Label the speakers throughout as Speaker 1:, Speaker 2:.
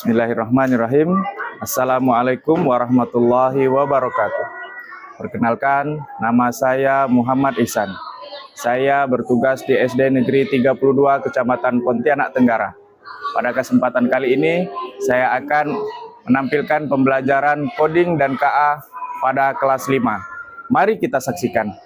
Speaker 1: Bismillahirrahmanirrahim. Assalamualaikum warahmatullahi wabarakatuh. Perkenalkan, nama saya Muhammad Ihsan. Saya bertugas di SD Negeri 32 Kecamatan Pontianak Tenggara. Pada kesempatan kali ini, saya akan menampilkan pembelajaran coding dan KA pada kelas 5. Mari kita saksikan.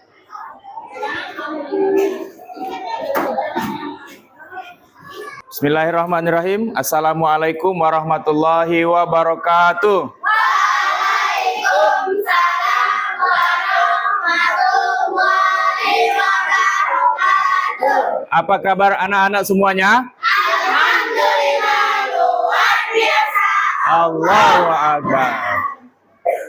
Speaker 1: Bismillahirrahmanirrahim. Assalamualaikum warahmatullahi wabarakatuh.
Speaker 2: Waalaikumsalam warahmatullahi wabarakatuh.
Speaker 1: Apa kabar anak-anak semuanya?
Speaker 2: Alhamdulillah luar biasa.
Speaker 1: Allahu Akbar.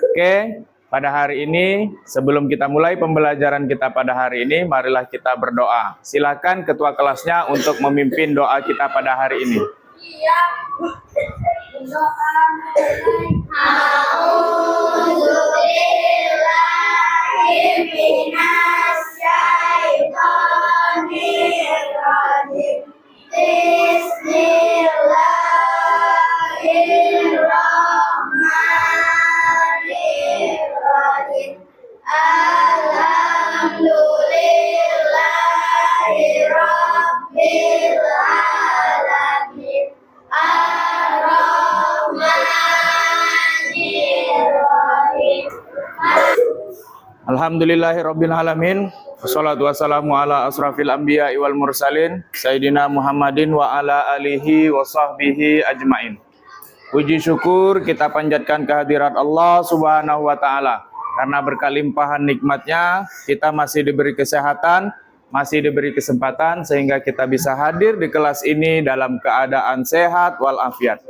Speaker 1: Oke, pada hari ini sebelum kita mulai pembelajaran kita pada hari ini, marilah kita berdoa. Silakan ketua kelasnya untuk memimpin doa kita pada hari ini.
Speaker 2: Iya. A'udzubillahi minasyaitonir rajim. Bismillahirrahmanirrahim. Alhamdulillahirabbil alamin. Ar-Rahmanir-Rahim.
Speaker 1: Alhamdulillahirabbil alamin. Wassalatu wassalamu ala asrafil anbiya wal mursalin Sayyidina Muhammadin wa ala alihi wa sahbihi ajmain. Puji syukur kita panjatkan kehadirat Allah Subhanahu wa taala. Karena berkalimpahan nikmatnya, kita masih diberi kesehatan, masih diberi kesempatan sehingga kita bisa hadir di kelas ini dalam keadaan sehat walafiat.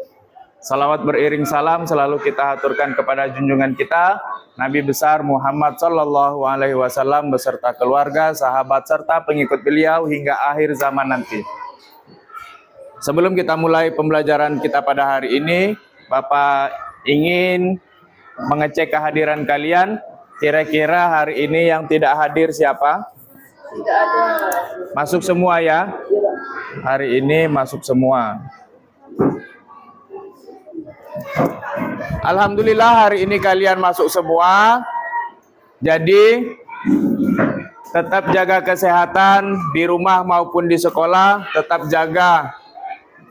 Speaker 1: Salawat beriring salam selalu kita haturkan kepada junjungan kita Nabi besar Muhammad sallallahu alaihi wasallam beserta keluarga, sahabat serta pengikut beliau hingga akhir zaman nanti. Sebelum kita mulai pembelajaran kita pada hari ini, Bapak ingin mengecek kehadiran kalian. Kira-kira hari ini yang tidak hadir siapa?
Speaker 2: Tidak ada.
Speaker 1: Masuk semua ya? Hari ini masuk semua. Alhamdulillah hari ini kalian masuk semua. Jadi tetap jaga kesehatan di rumah maupun di sekolah. Tetap jaga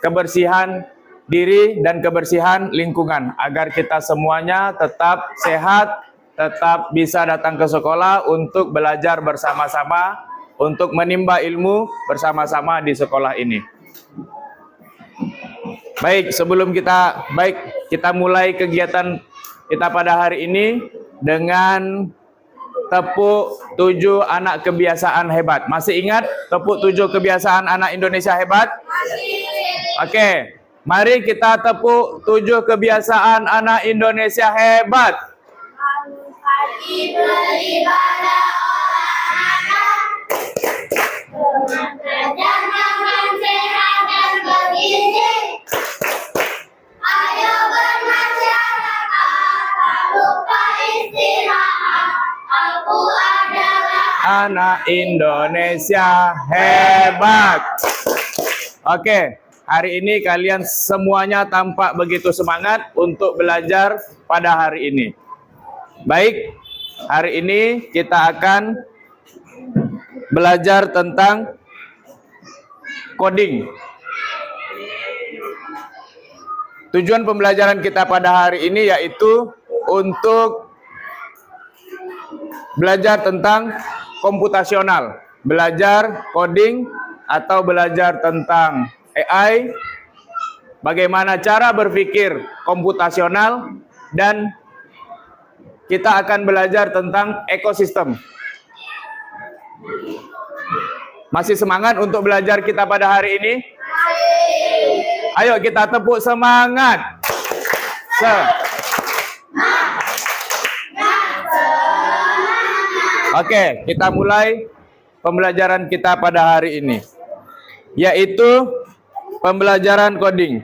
Speaker 1: kebersihan diri dan kebersihan lingkungan agar kita semuanya tetap sehat, tetap bisa datang ke sekolah untuk belajar bersama-sama, untuk menimba ilmu bersama-sama di sekolah ini. Baik, sebelum kita mulai kegiatan kita pada hari ini dengan tepuk 7 anak kebiasaan hebat. Masih ingat tepuk 7 kebiasaan anak Indonesia hebat? Oke, mari kita tepuk 7 kebiasaan anak Indonesia hebat.
Speaker 2: Pagi beribadah olahraga, belajar makan sehat dan bergizi. Ayo bermasyarakat, tak lupa istirahat. Aku adalah
Speaker 1: Anak Indonesia hebat. Oke, hari ini kalian semuanya tampak begitu semangat untuk belajar pada hari ini. Baik, hari ini kita akan belajar tentang coding. Tujuan pembelajaran kita pada hari ini yaitu untuk belajar tentang komputasional, belajar coding atau belajar tentang AI, bagaimana cara berpikir komputasional, dan kita akan belajar tentang ekosistem. Masih semangat untuk belajar kita pada hari ini? Ayo kita tepuk semangat. Oke, kita mulai pembelajaran kita pada hari ini, yaitu pembelajaran coding.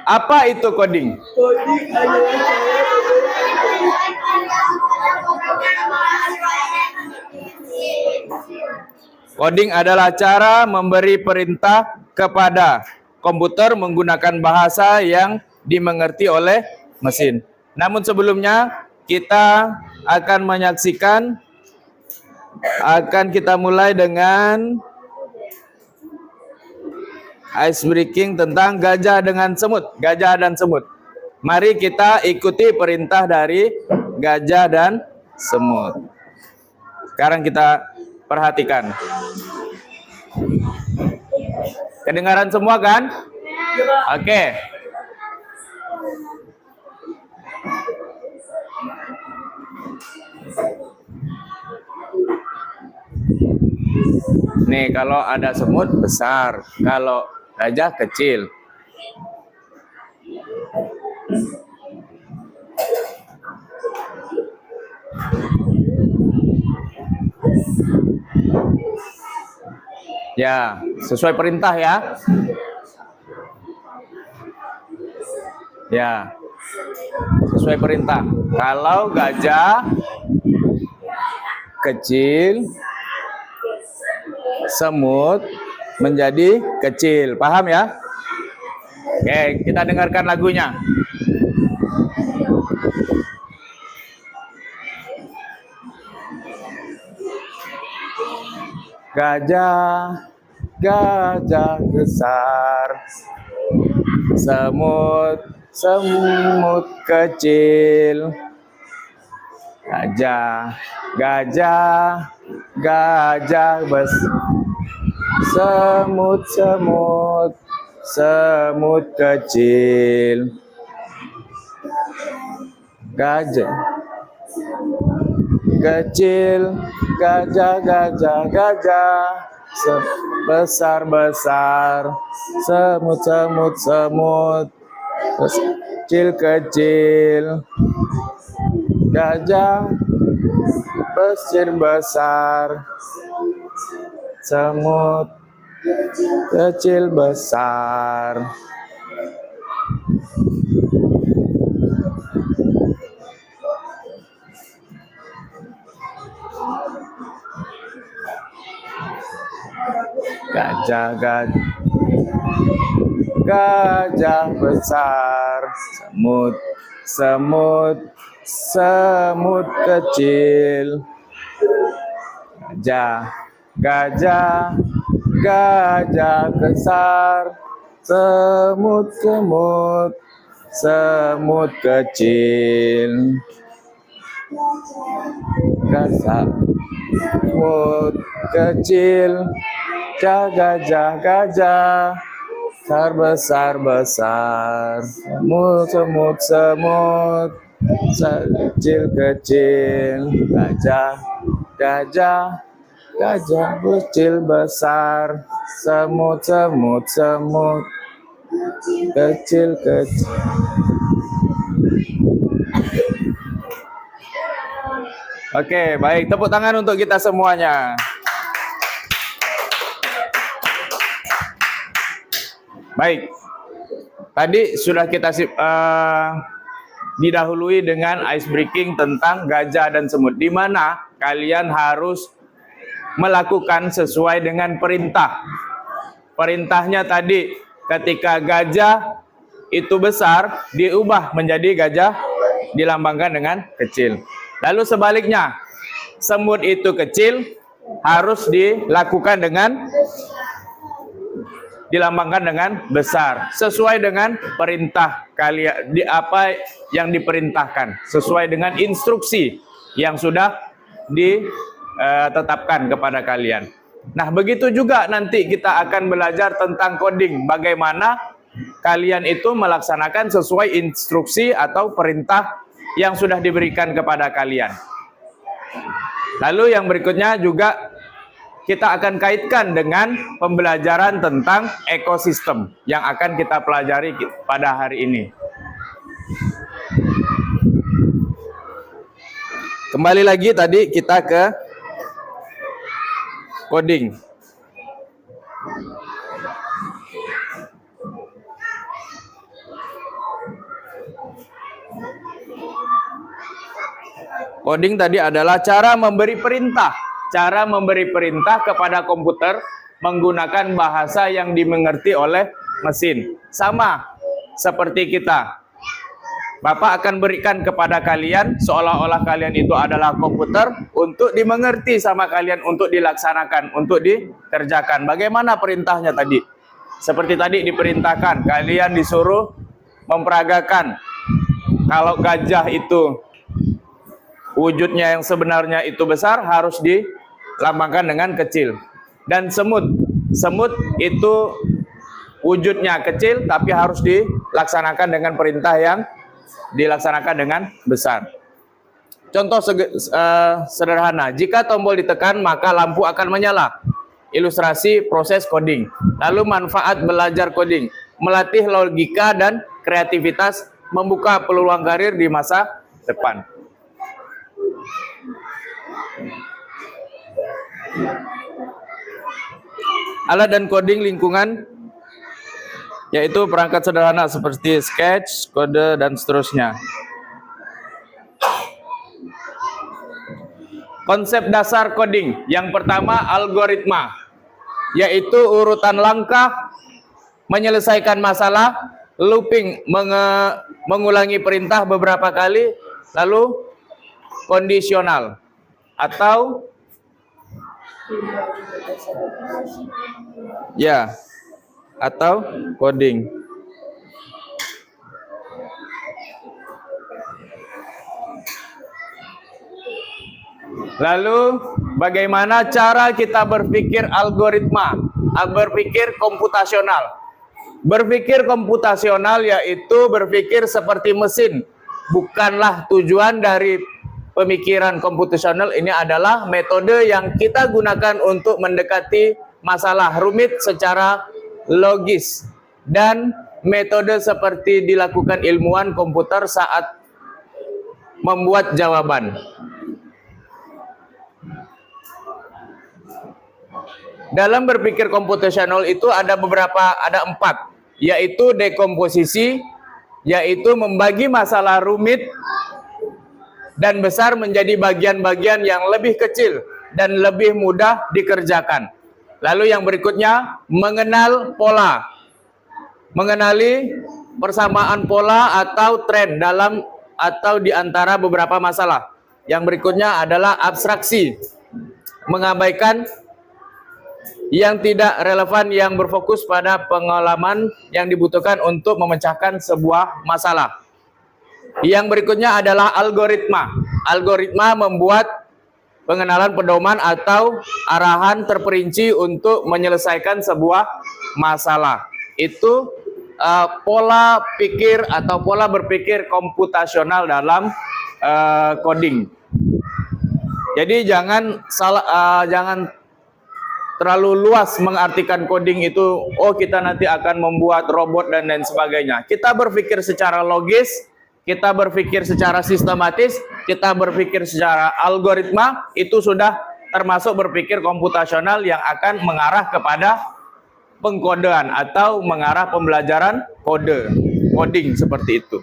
Speaker 1: Apa itu coding?
Speaker 2: coding adalah
Speaker 1: Coding adalah cara memberi perintah kepada komputer menggunakan bahasa yang dimengerti oleh mesin. Namun sebelumnya kita akan menyaksikan, kita mulai dengan ice breaking tentang gajah dengan semut, gajah dan semut. Mari kita ikuti perintah dari gajah dan semut. Sekarang kita perhatikan. Kedengaran semua kan? Oke. Nih, kalau ada semut besar, kalau gajah kecil. Ya, sesuai perintah ya. Ya, sesuai perintah. Kalau gajah kecil, semut menjadi kecil. Paham ya? Oke, kita dengarkan lagunya. Gajah, gajah besar, semut, semut kecil. Gajah, gajah, gajah besar, semut, semut, semut kecil. Gajah kecil, gajah, gajah, gajah, besar, besar, semut, semut, semut, kecil, kecil, gajah, besar, besar, semut, kecil, besar. Gajah, gajah, gajah besar, semut, semut, semut kecil. Gajah, gajah, gajah besar, semut, semut, semut kecil. Gajah, semut kecil, gajah, gajah, besar, besar, semut, semut, semut, kecil, kecil, gajah, gajah, gajah, kecil, besar, semut, semut, semut, kecil, kecil. Oke, baik. Tepuk tangan untuk kita semuanya. Baik, tadi sudah kita didahului dengan ice breaking tentang gajah dan semut, di mana kalian harus melakukan sesuai dengan perintah. Perintahnya tadi, ketika gajah itu besar, diubah menjadi gajah, dilambangkan dengan kecil. Lalu sebaliknya, semut itu kecil, harus dilakukan dengan dilambangkan dengan besar, sesuai dengan perintah kalian, apa yang diperintahkan, sesuai dengan instruksi yang sudah ditetapkan kepada kalian. Nah, begitu juga nanti kita akan belajar tentang coding, bagaimana kalian itu melaksanakan sesuai instruksi atau perintah yang sudah diberikan kepada kalian. Lalu yang berikutnya juga kita akan kaitkan dengan pembelajaran tentang ekosistem yang akan kita pelajari pada hari ini. Kembali lagi tadi kita ke coding. Coding tadi adalah cara memberi perintah. Cara memberi perintah kepada komputer menggunakan bahasa yang dimengerti oleh mesin. Sama seperti kita. Bapak akan berikan kepada kalian seolah-olah kalian itu adalah komputer untuk dimengerti sama kalian, untuk dilaksanakan, untuk dikerjakan. Bagaimana perintahnya tadi? Seperti tadi diperintahkan, kalian disuruh memperagakan. Kalau gajah itu wujudnya yang sebenarnya itu besar, harus dilambangkan dengan kecil. Dan semut itu wujudnya kecil tapi harus dilaksanakan dengan perintah yang dilaksanakan dengan besar. Contoh sederhana, jika tombol ditekan maka lampu akan menyala. Ilustrasi proses coding. Lalu manfaat belajar coding, melatih logika dan kreativitas, membuka peluang karir di masa depan. Alat dan coding lingkungan, yaitu perangkat sederhana seperti sketch, kode, dan seterusnya. Konsep dasar coding. Yang pertama, algoritma, yaitu urutan langkah menyelesaikan masalah, looping, mengulangi perintah beberapa kali, lalu kondisional atau coding. Lalu bagaimana cara kita berpikir algoritma, berpikir komputasional. Berpikir komputasional yaitu berpikir seperti mesin. Bukanlah tujuan dari pemikiran komputasional ini adalah metode yang kita gunakan untuk mendekati masalah rumit secara logis, dan metode seperti dilakukan ilmuwan komputer saat membuat jawaban. Dalam berpikir komputasional itu ada 4, yaitu dekomposisi, yaitu membagi masalah rumit dan besar menjadi bagian-bagian yang lebih kecil dan lebih mudah dikerjakan. Lalu yang berikutnya, mengenal pola. Mengenali persamaan pola atau tren dalam atau di antara beberapa masalah. Yang berikutnya adalah abstraksi. Mengabaikan yang tidak relevan, yang berfokus pada pengalaman yang dibutuhkan untuk memecahkan sebuah masalah. Yang berikutnya adalah algoritma. Algoritma membuat pengenalan pedoman atau arahan terperinci untuk menyelesaikan sebuah masalah. Itu pola pikir atau pola berpikir komputasional dalam coding. Jadi jangan terlalu luas mengartikan coding itu, oh kita nanti akan membuat robot dan lain sebagainya. Kita berpikir secara logis, kita berpikir secara sistematis, kita berpikir secara algoritma, itu sudah termasuk berpikir komputasional yang akan mengarah kepada pengkodean atau mengarah pembelajaran coding seperti itu.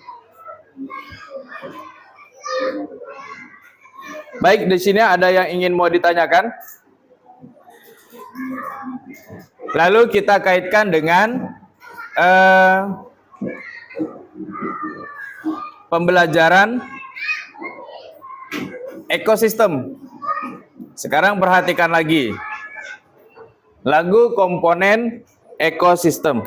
Speaker 1: Baik, di sini ada yang ingin mau ditanyakan? Lalu kita kaitkan dengan pembelajaran ekosistem. Sekarang perhatikan lagi. Lagu komponen ekosistem.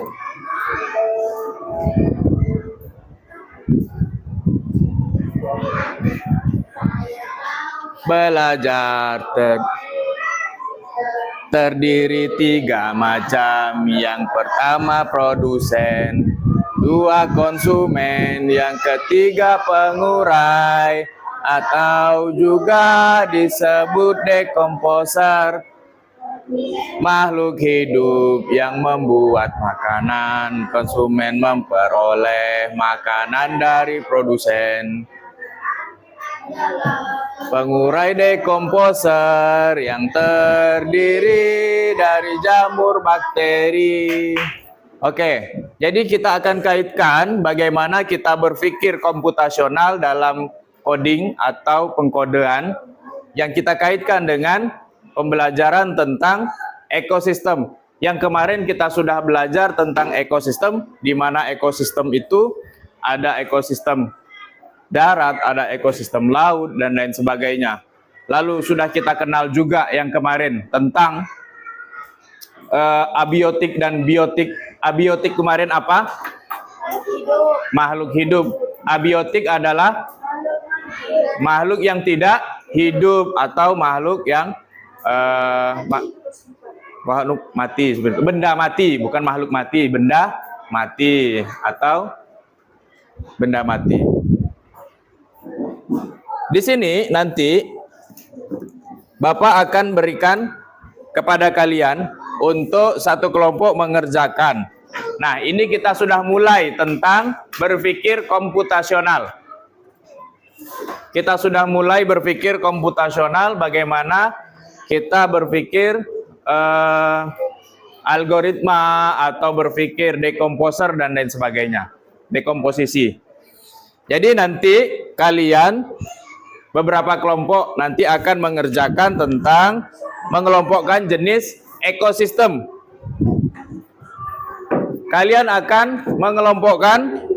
Speaker 1: Belajar terdiri 3 macam. Yang pertama produsen, 2 konsumen, yang ketiga pengurai atau juga disebut dekomposer. Makhluk hidup yang membuat makanan, konsumen memperoleh makanan dari produsen. Pengurai dekomposer yang terdiri dari jamur bakteri. Oke, jadi kita akan kaitkan bagaimana kita berpikir komputasional dalam coding atau pengkodean yang kita kaitkan dengan pembelajaran tentang ekosistem. Yang kemarin kita sudah belajar tentang ekosistem, di mana ekosistem itu ada ekosistem darat, ada ekosistem laut, dan lain sebagainya. Lalu sudah kita kenal juga yang kemarin tentang abiotik dan biotik. Abiotik kemarin apa? Makhluk hidup. Abiotik adalah makhluk yang tidak hidup atau makhluk yang makhluk mati, benda mati, bukan makhluk mati, benda mati atau benda mati. Di sini nanti Bapak akan berikan kepada kalian untuk satu kelompok mengerjakan. Nah, ini kita sudah mulai tentang berpikir komputasional. Kita sudah mulai berpikir komputasional, bagaimana kita berpikir algoritma atau berpikir dekomposer dan lain sebagainya. Dekomposisi. Jadi nanti kalian beberapa kelompok nanti akan mengerjakan tentang mengelompokkan jenis ekosistem. Kalian akan mengelompokkan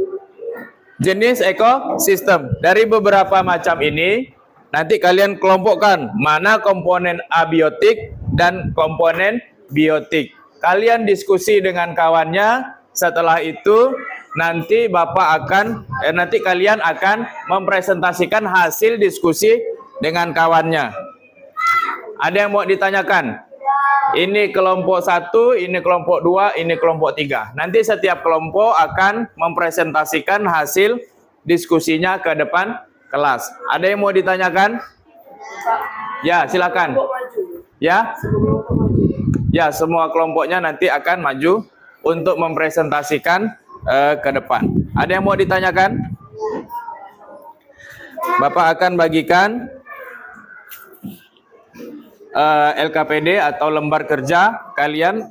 Speaker 1: jenis ekosistem. Dari beberapa macam ini, nanti kalian kelompokkan mana komponen abiotik dan komponen biotik. Kalian diskusi dengan kawannya, setelah itu nanti nanti kalian akan mempresentasikan hasil diskusi dengan kawannya. Ada yang mau ditanyakan? Ini kelompok 1, ini kelompok 2, ini kelompok 3. Nanti setiap kelompok akan mempresentasikan hasil diskusinya ke depan kelas. Ada yang mau ditanyakan? Ya, silakan. Ya? Ya, semua kelompoknya nanti akan maju untuk mempresentasikan ke depan. Ada yang mau ditanyakan? Bapak akan bagikan LKPD atau lembar kerja, kalian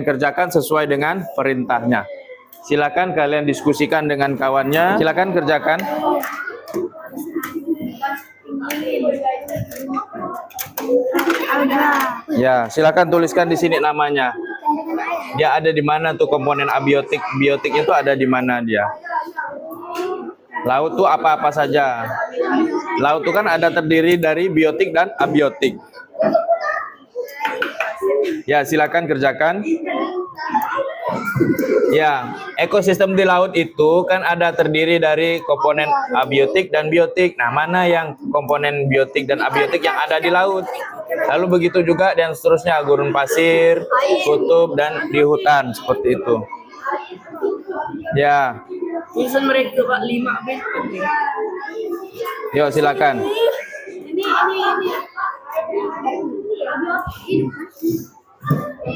Speaker 1: kerjakan sesuai dengan perintahnya. Silakan kalian diskusikan dengan kawannya. Silakan kerjakan. Ya, silakan tuliskan di sini namanya. Dia ada di mana tuh komponen abiotik? Biotik itu ada di mana dia? Laut tuh apa-apa saja. Laut itu kan ada terdiri dari biotik dan abiotik. Ya, silakan kerjakan. Ya, ekosistem di laut itu kan ada terdiri dari komponen abiotik dan biotik. Nah, mana yang komponen biotik dan abiotik yang ada di laut? Lalu begitu juga dan seterusnya, gurun pasir, kutub, dan di hutan, seperti itu. Ya.
Speaker 3: Tulisan mereka Pak 5B.
Speaker 1: Yuk, silakan.
Speaker 3: Ini.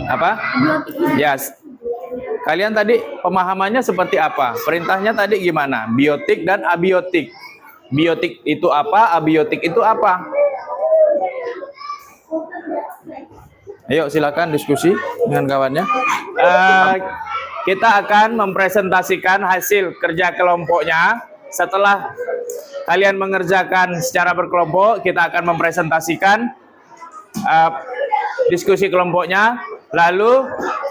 Speaker 1: Apa? Yes. Kalian tadi pemahamannya seperti apa? Perintahnya tadi gimana? Biotik dan abiotik. Biotik itu apa? Abiotik itu apa? Ayo silakan diskusi dengan kawannya. Kita akan mempresentasikan hasil kerja kelompoknya. Setelah kalian mengerjakan secara berkelompok, kita akan mempresentasikan diskusi kelompoknya. Lalu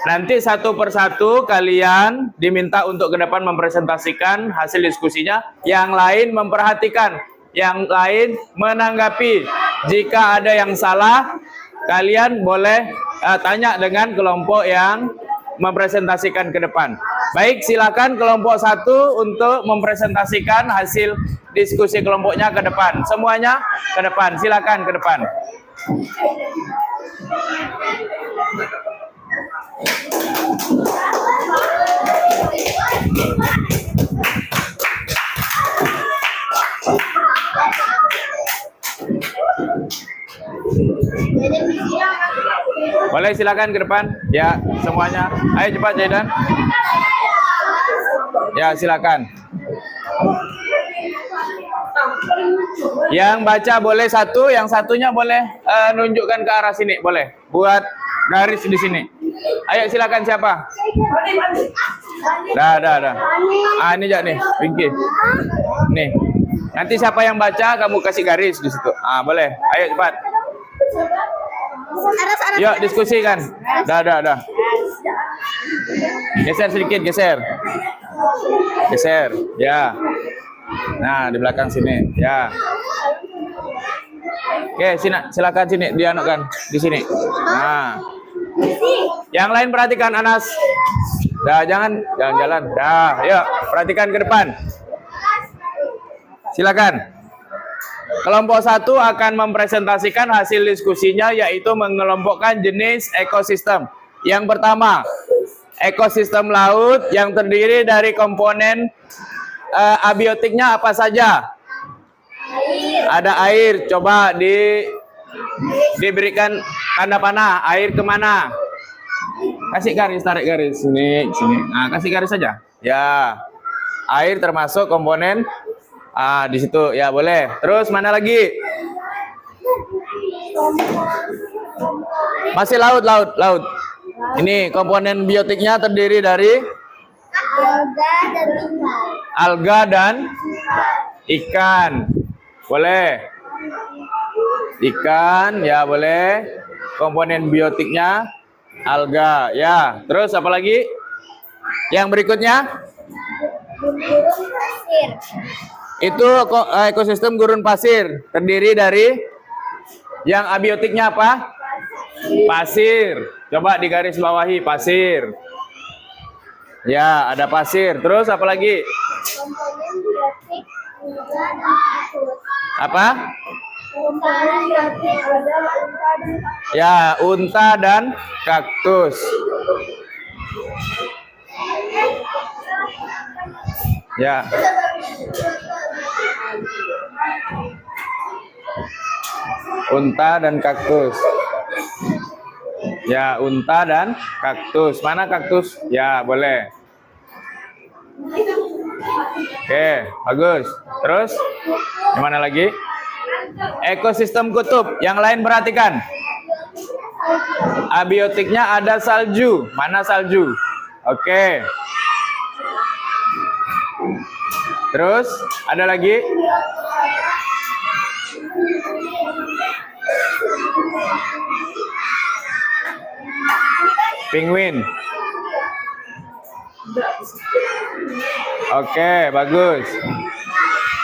Speaker 1: nanti satu persatu kalian diminta untuk ke depan mempresentasikan hasil diskusinya. Yang lain memperhatikan, yang lain menanggapi. Jika ada yang salah, kalian boleh tanya dengan kelompok yang mempresentasikan ke depan. Baik, silakan kelompok 1 untuk mempresentasikan hasil diskusi kelompoknya ke depan. Semuanya ke depan, silakan ke depan. Boleh silakan ke depan. Ya, semuanya. Ayo cepat Jaidan. Ya, silakan. Yang baca boleh satu, yang satunya boleh nunjukkan ke arah sini, boleh. Buat garis di sini. Ayo silakan siapa? Dah. Ini jak nih, Pinky. Nih. Nanti siapa yang baca kamu kasih garis di situ. Boleh. Ayo cepat. Yuk diskusikan. Dah. Geser sedikit, geser. Ya. Nah, di belakang sini. Ya. Oke, sini, silakan sini, dianukan di sini. Nah. Yang lain perhatikan Anas. Dah, jangan jalan-jalan. Dah, yuk, perhatikan ke depan. Silakan. Kelompok 1 akan mempresentasikan hasil diskusinya, yaitu mengelompokkan jenis ekosistem. Yang pertama, ekosistem laut yang terdiri dari komponen abiotiknya apa saja? Ada air. Coba diberikan tanda panah. Air kemana? Kasih garis, tarik garis. Sini. Nah, kasih garis saja. Ya, air termasuk komponen. Di situ. Ya, boleh. Terus mana lagi? Masih laut. Ini komponen biotiknya terdiri dari alga dan ikan. Boleh. Ikan, ya boleh. Komponen biotiknya alga, ya. Terus apa lagi? Yang berikutnya? Itu ekosistem gurun pasir, terdiri dari yang abiotiknya apa? Pasir. Coba digaris bawahi, pasir. Ya, ada pasir. Terus apa lagi? Apa? Ya, unta dan kaktus. Ya. Unta dan kaktus. Ya, unta dan kaktus. Mana kaktus? Ya, boleh. Oke, bagus. Terus, gimana lagi? Ekosistem kutub. Yang lain perhatikan. Abiotiknya ada salju. Mana salju? Oke. Terus, ada lagi? Penguin. Oke, bagus.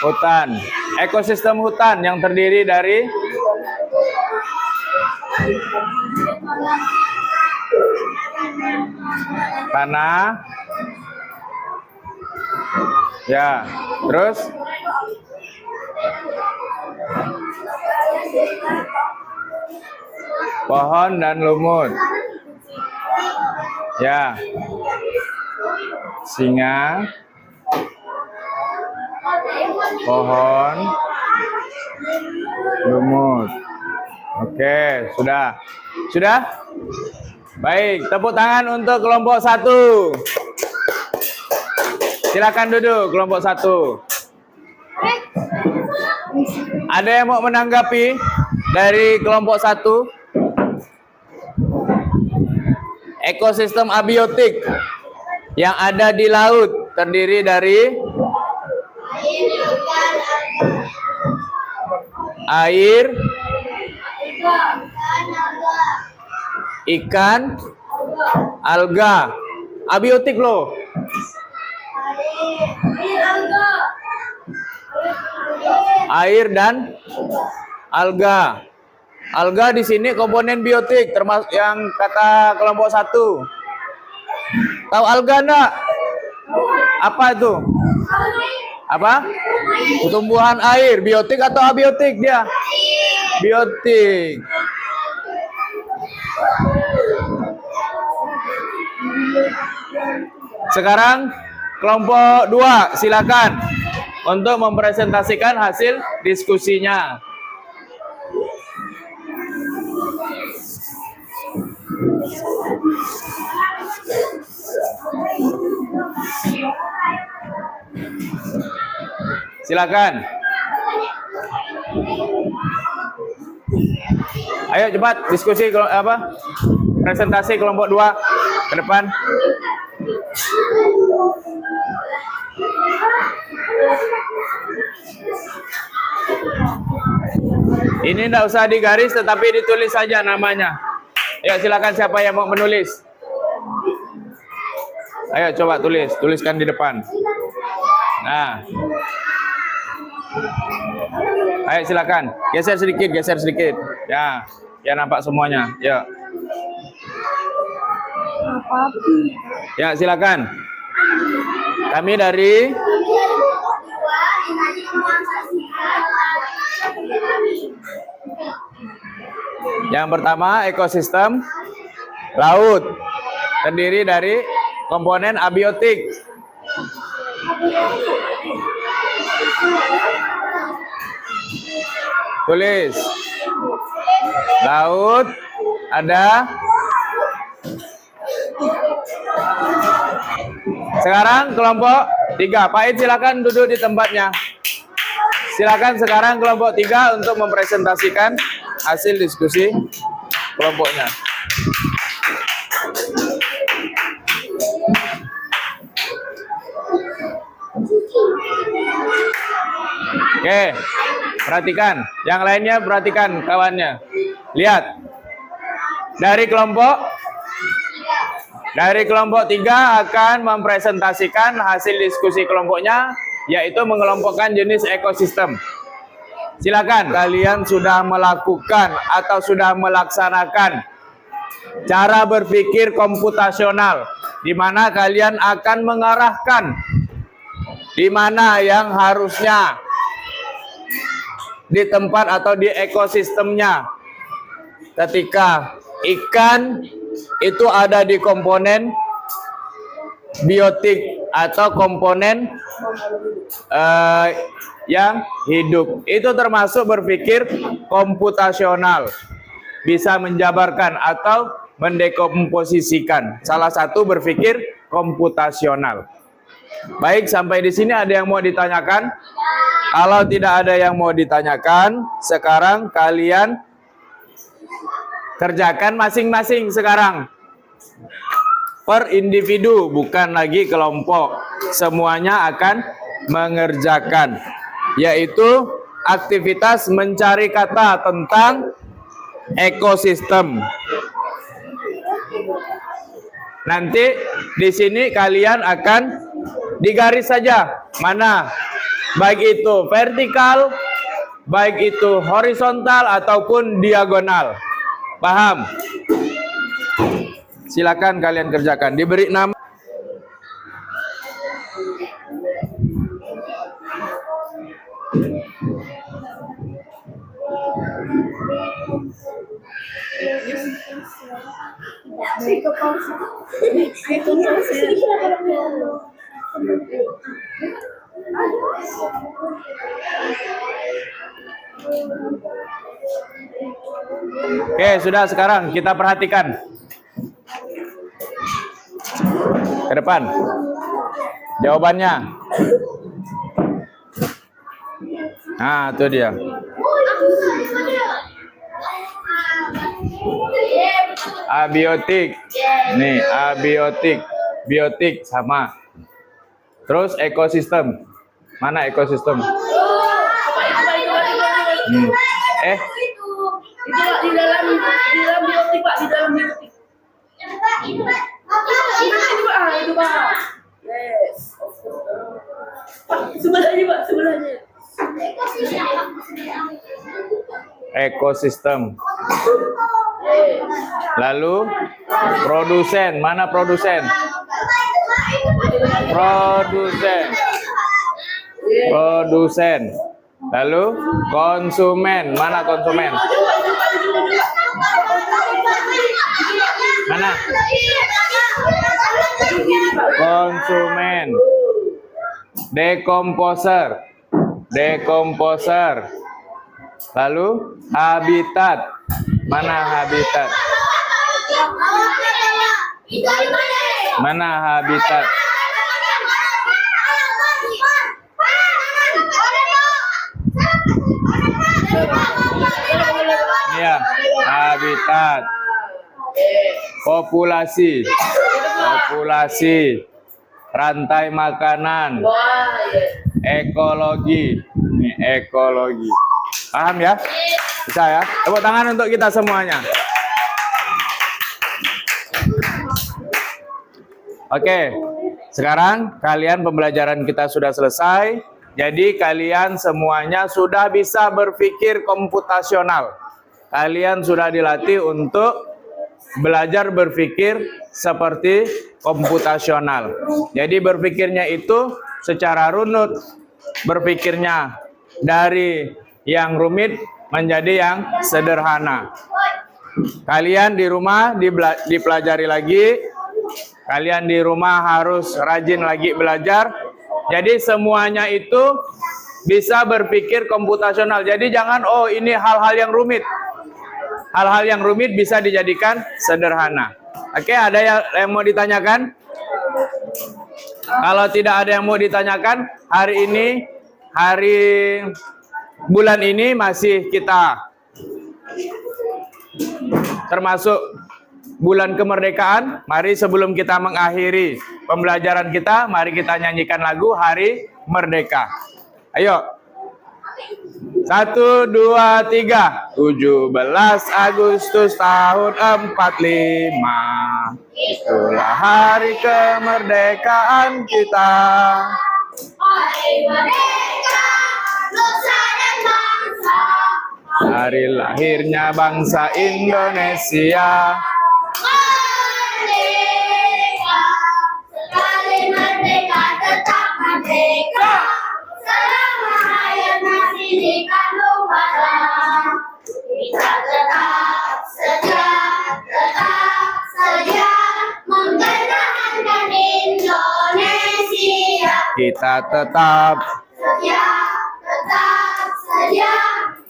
Speaker 1: Hutan. Ekosistem hutan yang terdiri dari tanah. Ya, terus pohon dan lumut. Ya. Singa, pohon, lumut. Oke, sudah. Sudah? Baik, tepuk tangan untuk kelompok 1. Silakan duduk kelompok 1. Ada yang mau menanggapi dari kelompok 1? Ekosistem abiotik yang ada di laut terdiri dari air, ikan, alga. Abiotik loh. Air dan alga. Alga di sini komponen biotik termasuk yang kata kelompok 1. Tahu alga enggak? Apa itu? Apa? Tumbuhan air, biotik atau abiotik dia? Biotik. Sekarang kelompok 2, silakan untuk mempresentasikan hasil diskusinya. Silakan. Ayo cepat diskusi presentasi kelompok 2 ke depan. Ini enggak usah digaris tetapi ditulis saja namanya. Ya, silakan siapa yang mau menulis. Ayo coba tuliskan di depan. Nah. Ayo silakan, geser sedikit. Ya, ya nampak semuanya. Ya. Ya, silakan. Kami dari yang pertama, ekosistem laut. Terdiri dari komponen abiotik. Tulis. Laut ada. Sekarang kelompok 3. Pak Id silakan duduk di tempatnya. Silakan sekarang kelompok 3 untuk mempresentasikan hasil diskusi kelompoknya. Oke, perhatikan. Yang lainnya perhatikan kawannya. Lihat. Dari kelompok 3 akan mempresentasikan hasil diskusi kelompoknya, yaitu mengelompokkan jenis ekosistem. Silakan, kalian sudah melakukan atau sudah melaksanakan cara berpikir komputasional, di mana kalian akan mengarahkan di mana yang harusnya di tempat atau di ekosistemnya. Ketika ikan itu ada di komponen biotik atau komponen yang hidup, itu termasuk berpikir komputasional, bisa menjabarkan atau mendekomposisikan. Salah satu berpikir komputasional. Baik, sampai di sini ada yang mau ditanyakan? Kalau tidak ada yang mau ditanyakan, sekarang kalian kerjakan masing-masing sekarang. Per individu, bukan lagi kelompok. Semuanya akan mengerjakan, yaitu aktivitas mencari kata tentang ekosistem. Nanti di sini kalian akan digaris saja, mana baik itu vertikal, baik itu horizontal ataupun diagonal. Paham? Silakan kalian kerjakan. Diberi nama. Oke, sudah, sekarang kita perhatikan ke depan jawabannya. Nah, itu dia. Abiotik. Nih, abiotik. Biotik sama. Terus ekosistem. Mana ekosistem?
Speaker 3: Itu Pak, di dalam biotik Pak, di dalam biotik. Itu Pak. Yes. Pak, sebelahnya Pak, sebelahnya.
Speaker 1: Ekosistem. Lalu produsen, mana produsen? Produsen. Lalu konsumen, mana konsumen? Mana? Konsumen. Dekomposer. Lalu habitat. Mana habitat? Mana habitat? Ya, habitat. Populasi. Rantai makanan. Ekologi. Ini ekologi. Paham ya? Bisa ya? Tepuk tangan untuk kita semuanya. Oke, sekarang kalian pembelajaran kita sudah selesai. Jadi kalian semuanya sudah bisa berpikir komputasional. Kalian sudah dilatih untuk belajar berpikir seperti komputasional. Jadi berpikirnya itu secara runut. Berpikirnya dari yang rumit menjadi yang sederhana. Kalian di rumah dipelajari lagi. Kalian di rumah harus rajin lagi belajar. Jadi semuanya itu bisa berpikir komputasional. Jadi jangan, oh ini hal-hal yang rumit. Hal-hal yang rumit bisa dijadikan sederhana. Oke, ada yang mau ditanyakan? Kalau tidak ada yang mau ditanyakan, hari ini, bulan ini masih kita termasuk bulan kemerdekaan. Mari sebelum kita mengakhiri pembelajaran kita, mari kita nyanyikan lagu Hari Merdeka. Ayo. 1, 2, 3. 17 Agustus tahun 45. Itulah hari kemerdekaan kita.
Speaker 2: Hari merdeka, nusa dan bangsa.
Speaker 1: Hari lahirnya bangsa Indonesia.
Speaker 2: Merdeka, sekali merdeka tetap merdeka. Selama hayat masih di kandung badan, kita tetap setia mempertahankan Indonesia.
Speaker 1: Kita tetap
Speaker 2: setia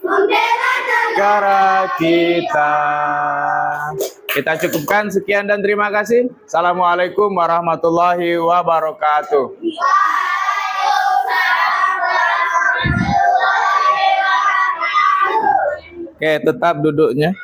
Speaker 2: membela
Speaker 1: negara kita. Kita cukupkan, sekian dan terima kasih. Assalamualaikum warahmatullahi wabarakatuh. Oke, tetap duduknya.